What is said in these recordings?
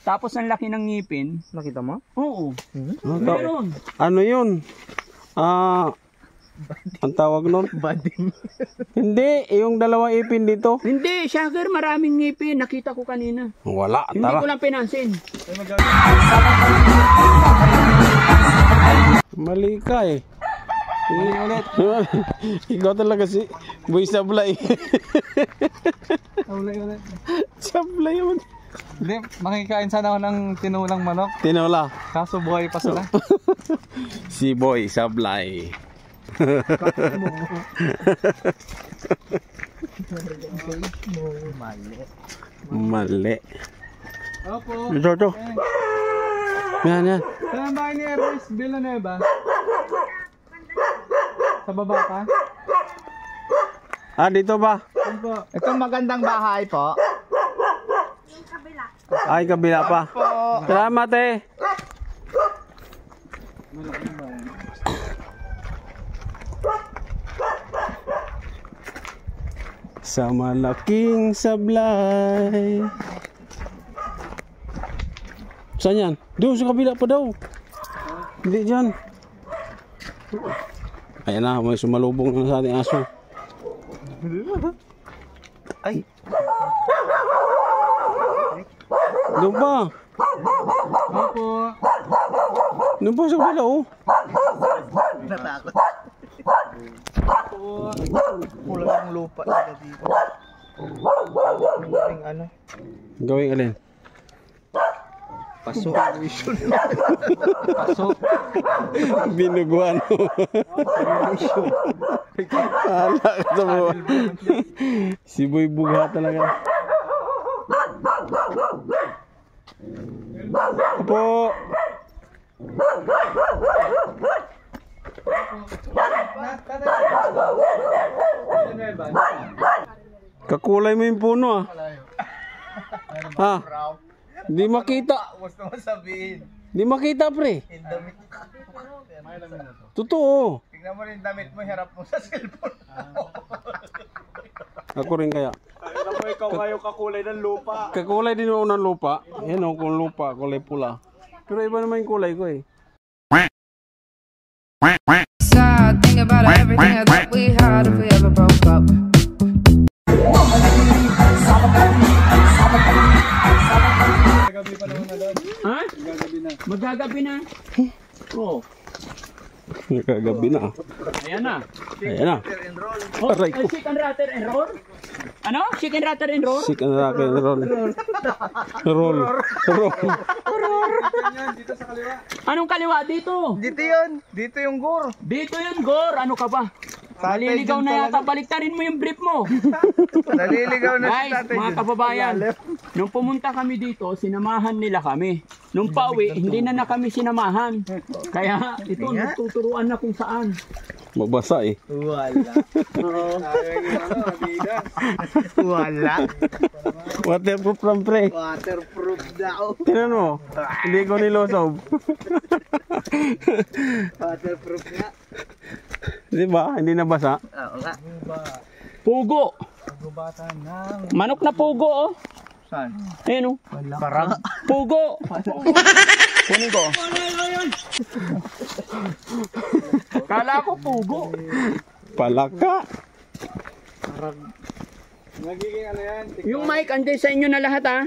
Tapos ang laki ng ngipin. Nakita mo? Oo. Ano, Meron. ano yun? Ang tawag nun? Bading. Hindi, yung dalawang ipin dito. Hindi, Shagger, maraming ngipin. Nakita ko kanina. Wala, Hindi tara. ko lang pinansin. Mali ka eh. Ulit. Ikaw talaga si Boy Sablay. Ulit. Sablay yun. Hindi, makikain sana ako ng tinulang manok. Tinola. Kaso buhay pa sila. Si Boy Sablay. Mali. Opo. Ito. Yan. Saan bahay ni Ernest Villanueva? Sa baba ka? Dito ba? Opo. Itong magandang bahay po. Ay, kabila pa. Salamat eh. Sa malaking sablay. Saan yan? Doon sa kabila pa daw. Hindi dyan. Ayan na, may sumalubong na sa ating aso. Ay. Doon pa. Opo. Doon pa sa kabila oh. Natakot. Opo. Kulang ang lupa na dito. Yung ano? Gawing alin? Paso. Paso. Binuguan mo. Hala ka sa mga. Si Boy Bugha talaga. Opo. Kakulay mo yung puno ah. Ha? Di makita. Gusto mo sabihin. Di makita pre. Yung damit. Totoo. Tignan mo rin damit mo, harap mo sa cellphone. Ako rin kaya. Alam mo, ikaw kayo kakulay ng lupa. Kakulay din ako ng lupa. Yan o, kung lupa, kulay pula. Pero iba naman yung kulay ko eh. Sad, think about everything I thought we had if we ever broke up. Ha? Magagabi na. Oo. Nakagabi na. Ayan na. Ayan na. Oh, Aray ko. chicken ratter and roll? Ano? Chicken ratter and roll? Sick ang rock and roll. Roll. Dito sa kaliwa. Anong kaliwa dito? Dito yun. Dito yung gur. Dito yun, Gor. Ano ka ba? Naliligaw na yata. Baliktarin mo yung brief mo. Naliligaw na si Guys, tatay mga dyan. kababayan, nung pumunta kami dito, sinamahan nila kami. Nung pauwi, hindi na kami sinamahan. Kaya ito, nagtuturuan na kung saan. Mabasa eh. Wala. Wala. Waterproof lang pre. Waterproof daw. Tinan mo. Hindi ko nilosob. Waterproof nga. Di ba? Hindi nabasa. Oo nga. Pugo. Gubatan ng... Manok na pugo, oh. Saan? Ayan, oh. Parang. Pugo. Kunin ko. Kala ko pugo. Palaka. Nagiging ano yan? Yung mic, andyan sa inyo na lahat, ha?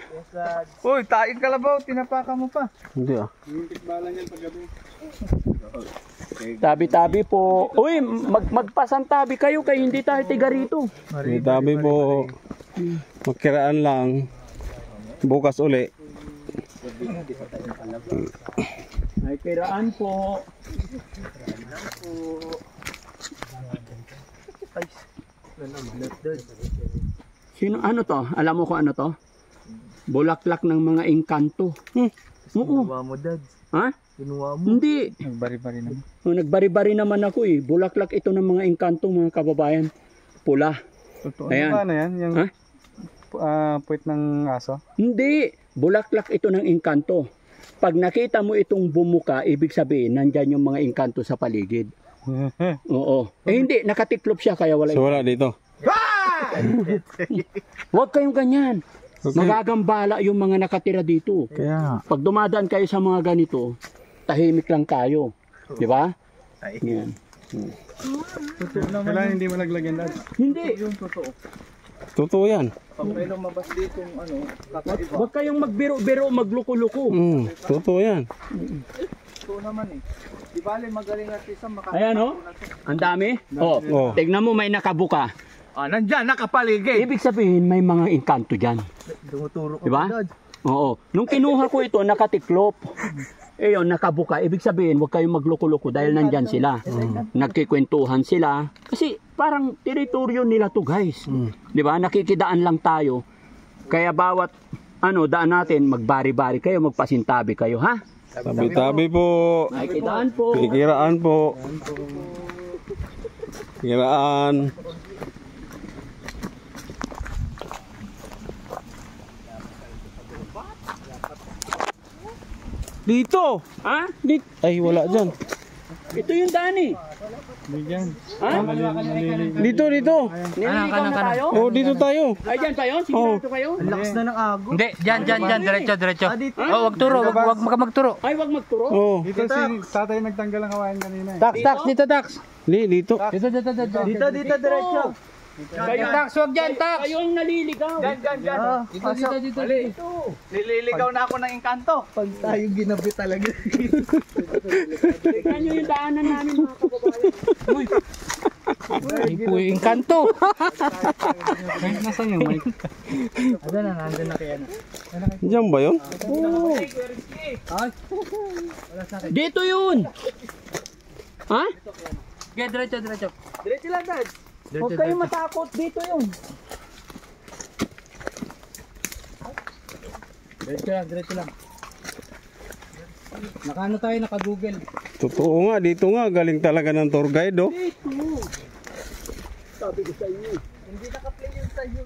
Uy, taing kalabaw. Tinapakan mo pa. Hindi ah. Yung tikbalan yan paggabi. Tabi-tabi po. Uy, magpasantabi kayo kay hindi tayo tiga rito. May tabi po. Makiraan lang. Bukas uli. May kiraan po. Sino, ano to? Alam mo kung ano to? Bulaklak ng mga engkanto. Oo. Kinuha mo, Dad. Ha? Kinuha mo. Hindi. Nagbari-bari naman. Nagbari-bari naman ako eh. Bulaklak ito ng mga engkanto, mga kababayan. Pula. Totoo. Ayan. Ano yan? Yung Ha? puwit ng aso? Hindi. Bulaklak ito ng engkanto. Pag nakita mo itong bumuka, ibig sabihin, nandyan yung mga engkanto sa paligid. Oo. Eh hindi, nakatiklop siya kaya wala. So wala dito. Huwag kayong ganyan. Nagagambala yung mga nakatira dito. Kaya, Pag dumadaan kayo sa mga ganito, tahimik lang tayo. Di ba? Yan. Kailangan hindi malaglagan dad. Hindi. Yung totoo. totoo yan. Pag may lumabas dito yung ano, kakaiba. Huwag kayong magbiro-biro, magluko-luko. Totoo yan. Totoo naman eh. Di bale magaling artista makakita. Ayan o. Ang dami. Oh, Oh. tignan mo may nakabuka. Ah, nandyan, nakapaligid. Ibig sabihin may mga engkanto dyan. Dumuturo ka Di ba? pa, Dad. Oo. Nung kinuha ko ito, nakatiklop. Eh yun, nakabuka. Ibig sabihin, huwag kayong magluko-luko dahil nandyan sila. Nagkikwentuhan sila. Kasi parang teritoryo nila to guys. Di ba? Nakikidaan lang tayo. Kaya bawat daan natin, magbari-bari kayo, magpasintabi kayo, ha? Tabi-tabi po. Nakikidaan po. Kikiraan po. Kiraan. Dito. Ha? Dito. Ay, wala dyan. Ito yung daan eh. Bigyan. Ha? Dito, dito. Nililigaw na tayo? Oh, dito tayo. Ay, dyan tayo? Sigurado kayo? Ang lakas na ng ago. Hindi, dyan, diretso. dito. Oh, wag turo, wag magturo. Ay, wag magturo. Oh. Dito si tatay nagtanggal ang kawain kanina eh. Tax, dito, tax. Dito. Dito, diretso. Kayo, Tax, wag dyan, tax. kayo ang naliligaw. Dyan. Dito. Nililigaw na ako ng engkanto. Pag tayo ginabi talaga. Tignan nyo yung daanan namin mga kababayan. Ay po yung kanto. Nasaan yung mic? Nandun na kaya na. Diyan ba yun? Dito yun. Ha? Okay, diretso. Diretso lang, Dad. Huwag kayong matakot. Dito yun. Diretso lang. Nakano tayo, naka-google. Totoo nga, dito nga. Galing talaga ng tour guide, oh. Dito. Sabi ko sa inyo. Hindi naka-play yun sa'yo.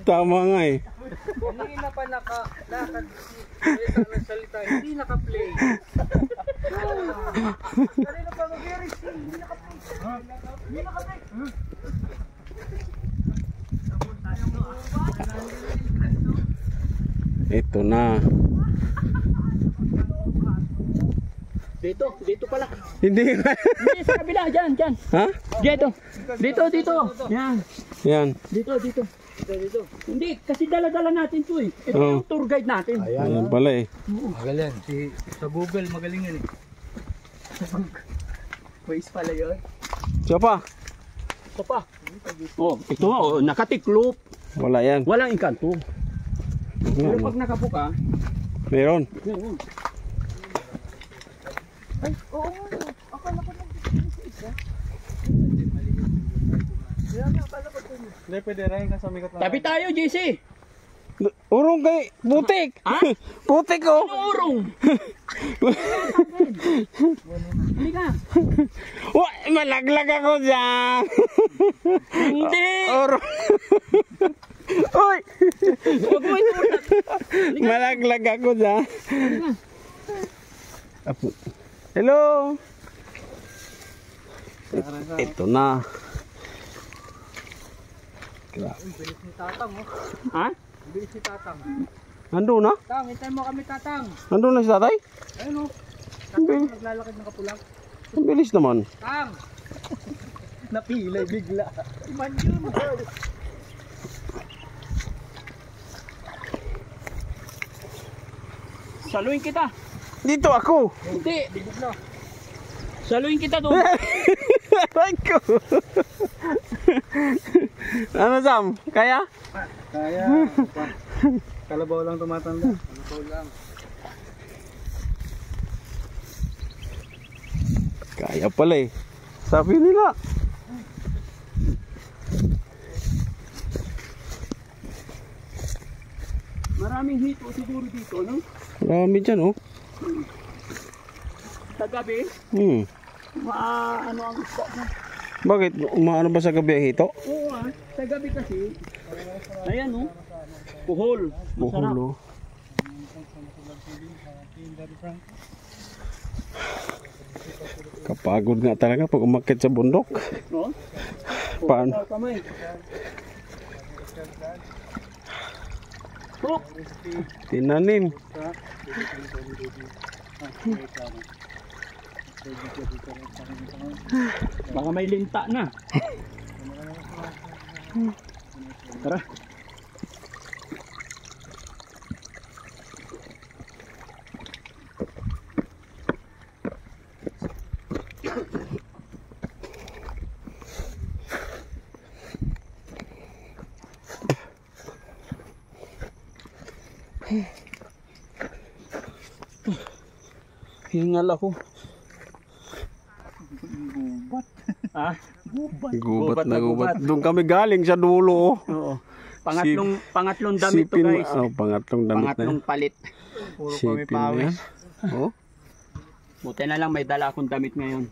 Tama nga eh. Hindi na pa naka-lakad. Salita, hindi naka-play. Kanina pa mag-hearing, hindi naka-play. Hindi naka-play. Ito na. Dito pala. Hindi nga. Hindi, sa kabila. Dyan. Ha? Dito. Yan. Yan. Dito. Hindi, kasi dala-dala natin to eh. Ito Oo. yung tour guide natin. Ayan pala eh. Magaling. Sa Google, magaling yan eh. Waze pala yun. Siya pa. Ito pa. Oh, ito nakatiklop. Wala yan. Walang engkanto. Pero Yan, pag nakabuka, meron. yun. Hindi, pwede rin ka sumikot lang. Tabi tayo, JC. Urong kay putik. Ha? Putik oh. Ano urong? Hindi ka. Wa, malaglag ako dyan. Hindi. Urong. Uy. Huwag mo itulak. Malaglag ako dyan. Apo. Hello. Ito na. Ha? Bilis si Tatang. Nandun na? Tang, hintayin mo kami, Tatang. Nandun na si tatay? Ayun o. Tatang, naglalakad ng kapulang. Ang bilis naman. Tang! Napilay bigla. Iman yun. Saluhin kita. Dito ako. Hindi. Saluhin kita doon. Aray ko. Ano Sam? Kaya? Kaya. Kalabaw lang tumatanda. Kaya pala eh. Sabi nila. Maraming hito siguro dito, no? Marami dyan oh. Sa gabi, ano ang isda na? Bakit? Umaano ba sa gabi ang hito? Oo sa gabi kasi, ayan no, puhol, masarap. Buhulo. Kapagod nga talaga pag umakyat sa bundok. No? Paano? Kamay. Oh, Tinanim. baka may linta na. Tara. Hingal ako. Ah, Gubat na gubat. Doon kami galing sa dulo. Oh. oo. Pangatlong damit to, guys. Pangatlong damit Pangatlong palit. Puro kami Sipin na pawis. yan. Oh. Buti na lang may dala akong damit ngayon.